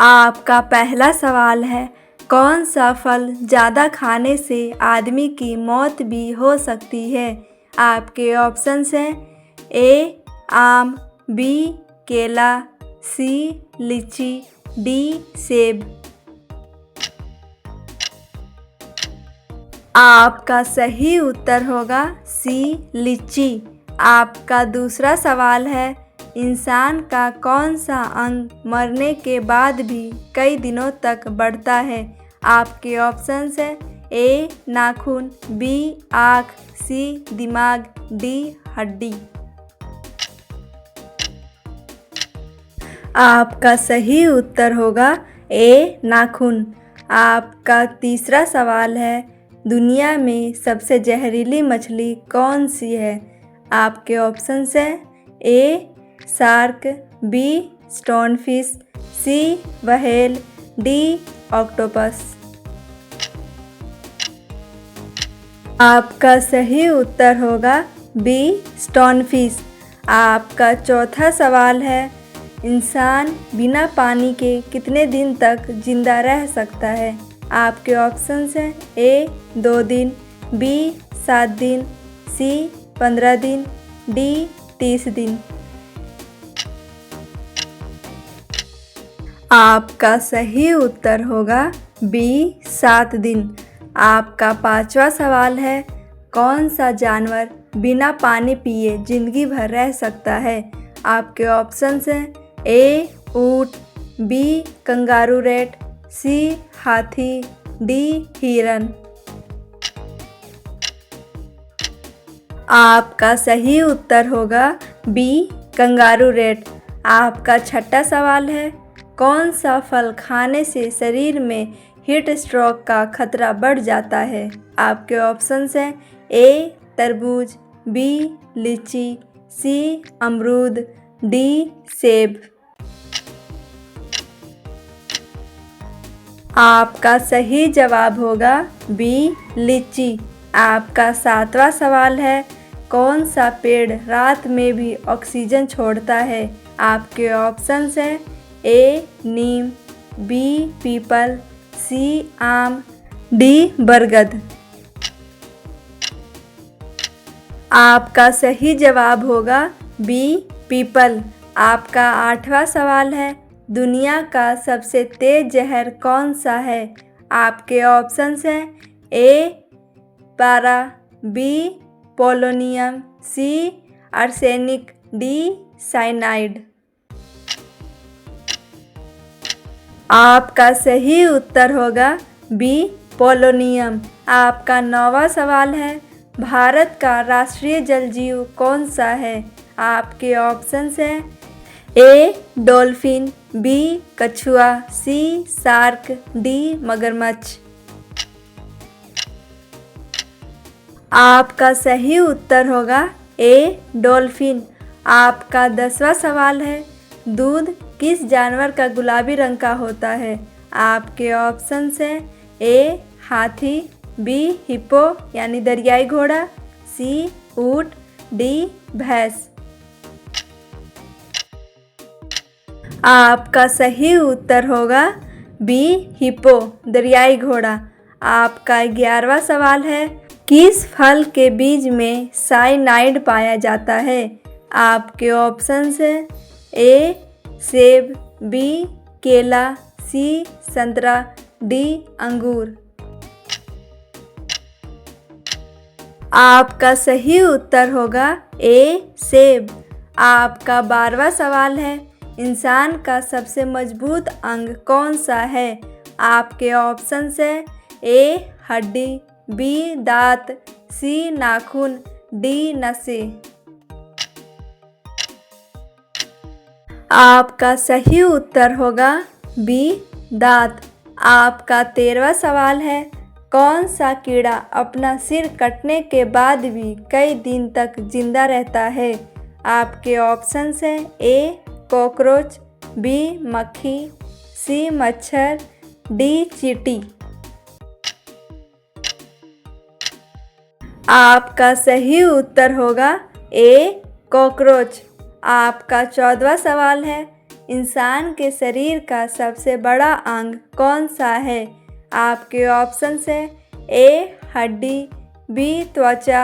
आपका पहला सवाल है, कौन सा फल ज़्यादा खाने से आदमी की मौत भी हो सकती है। आपके ऑप्शंस हैं ए आम, बी केला, सी लीची, डी सेब। आपका सही उत्तर होगा सी लीची। आपका दूसरा सवाल है, इंसान का कौन सा अंग मरने के बाद भी कई दिनों तक बढ़ता है। आपके ऑप्शंस हैं ए नाखून, बी आँख, सी दिमाग, डी हड्डी। आपका सही उत्तर होगा ए नाखून। आपका तीसरा सवाल है, दुनिया में सबसे जहरीली मछली कौन सी है। आपके ऑप्शंस हैं ए शार्क, बी स्टोनफिश, सी व्हेल, डी ऑक्टोपस। आपका सही उत्तर होगा बी स्टोनफिश। आपका चौथा सवाल है, इंसान बिना पानी के कितने दिन तक जिंदा रह सकता है। आपके ऑप्शंस हैं ए 2 दिन, बी 7 दिन, सी 15 दिन, डी 30 दिन। आपका सही उत्तर होगा बी 7 दिन। आपका पांचवा सवाल है, कौन सा जानवर बिना पानी पिए जिंदगी भर रह सकता है। आपके ऑप्शंस हैं ए ऊंट, बी कंगारू रैट, सी हाथी, डी हिरन। आपका सही उत्तर होगा बी कंगारू रैट। आपका छठा सवाल है, कौन सा फल खाने से शरीर में हीट स्ट्रोक का खतरा बढ़ जाता है। आपके ऑप्शंस हैं ए तरबूज, बी लीची, सी अमरूद, डी सेब। आपका सही जवाब होगा बी लीची। आपका सातवां सवाल है, कौन सा पेड़ रात में भी ऑक्सीजन छोड़ता है। आपके ऑप्शंस हैं ए नीम, बी पीपल, सी आम, डी बरगद। आपका सही जवाब होगा बी पीपल। आपका आठवां सवाल है, दुनिया का सबसे तेज जहर कौन सा है। आपके ऑप्शंस हैं ए पारा, बी पोलोनियम, सी आर्सेनिक, डी साइनाइड। आपका सही उत्तर होगा बी पोलोनियम। आपका 9वां सवाल है, भारत का राष्ट्रीय जलजीव कौन सा है। आपके ऑप्शंस हैं ए डॉल्फिन, बी कछुआ, सी शार्क, डी मगरमच्छ। आपका सही उत्तर होगा ए डॉल्फिन। आपका 10वां सवाल है, दूध किस जानवर का गुलाबी रंग का होता है। आपके ऑप्शंस हैं ए हाथी, बी हिप्पो यानी दरियाई घोड़ा, सी ऊंट, डी भैंस। आपका सही उत्तर होगा बी हिप्पो दरियाई घोड़ा। आपका 11वां सवाल है, किस फल के बीज में साइनाइड पाया जाता है। आपके ऑप्शंस हैं ए सेब, बी केला, सी संतरा, डी अंगूर। आपका सही उत्तर होगा ए सेब। आपका 12वां सवाल है, इंसान का सबसे मजबूत अंग कौन सा है। आपके ऑप्शंस हैं ए हड्डी, बी दांत, सी नाखून, डी नसें। आपका सही उत्तर होगा बी दांत। आपका 13वां सवाल है, कौन सा कीड़ा अपना सिर कटने के बाद भी कई दिन तक जिंदा रहता है। आपके ऑप्शंस हैं ए कॉकरोच, बी मक्खी, सी मच्छर, डी चींटी। आपका सही उत्तर होगा ए कॉकरोच। आपका 14वां सवाल है, इंसान के शरीर का सबसे बड़ा अंग कौन सा है? आपके ऑप्शन है ए हड्डी, बी त्वचा,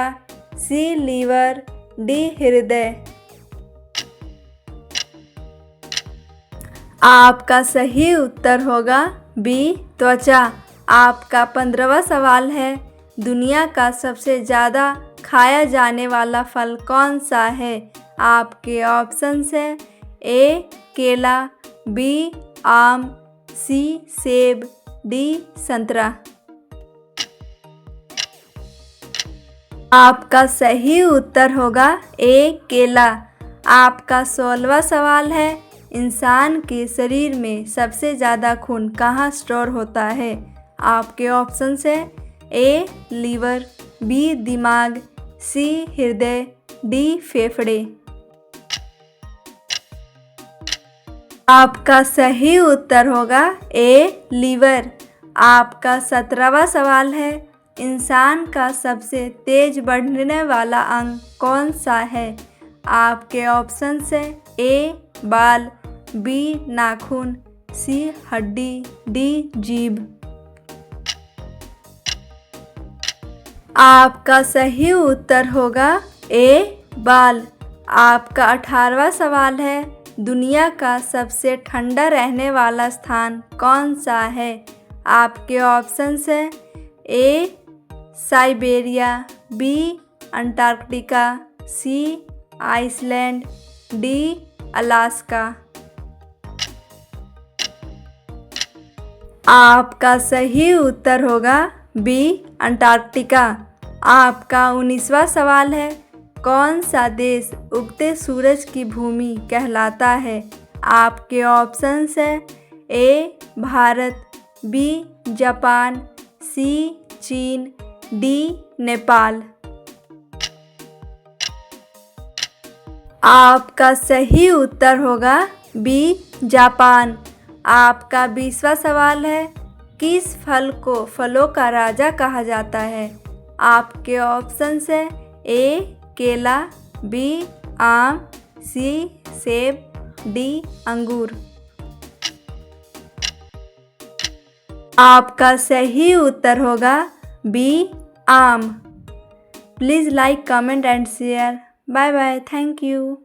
सी लीवर, डी हृदय। आपका सही उत्तर होगा बी त्वचा। आपका 15वां सवाल है, दुनिया का सबसे ज़्यादा खाया जाने वाला फल कौन सा है? आपके ऑप्शन है ए केला, बी आम, सी सेब, डी संतरा। आपका सही उत्तर होगा ए केला। आपका 16वां सवाल है, इंसान के शरीर में सबसे ज़्यादा खून कहाँ स्टोर होता है? आपके ऑप्शन है ए लीवर, बी दिमाग, सी हृदय, डी फेफड़े। आपका सही उत्तर होगा ए लीवर। आपका 17वां सवाल है, इंसान का सबसे तेज बढ़ने वाला अंग कौन सा है? आपके ऑप्शन है ए बाल, बी नाखून, सी हड्डी, डी जीभ। आपका सही उत्तर होगा ए बाल। आपका 18वां सवाल है, दुनिया का सबसे ठंडा रहने वाला स्थान कौन सा है? आपके ऑप्शन है ए साइबेरिया, बी अंटार्कटिका, सी आइसलैंड, डी अलास्का। आपका सही उत्तर होगा बी अंटार्कटिका। आपका 19वां सवाल है, कौन सा देश उगते सूरज की भूमि कहलाता है? आपके ऑप्शंस है ए भारत, बी जापान, सी चीन, डी नेपाल। आपका सही उत्तर होगा बी जापान। आपका 20वां सवाल है, किस फल को फलों का राजा कहा जाता है? आपके ऑप्शंस है ए केला, बी आम, सी सेब, डी अंगूर। आपका सही उत्तर होगा बी आम। Please like, comment and share. Bye bye. Thank you.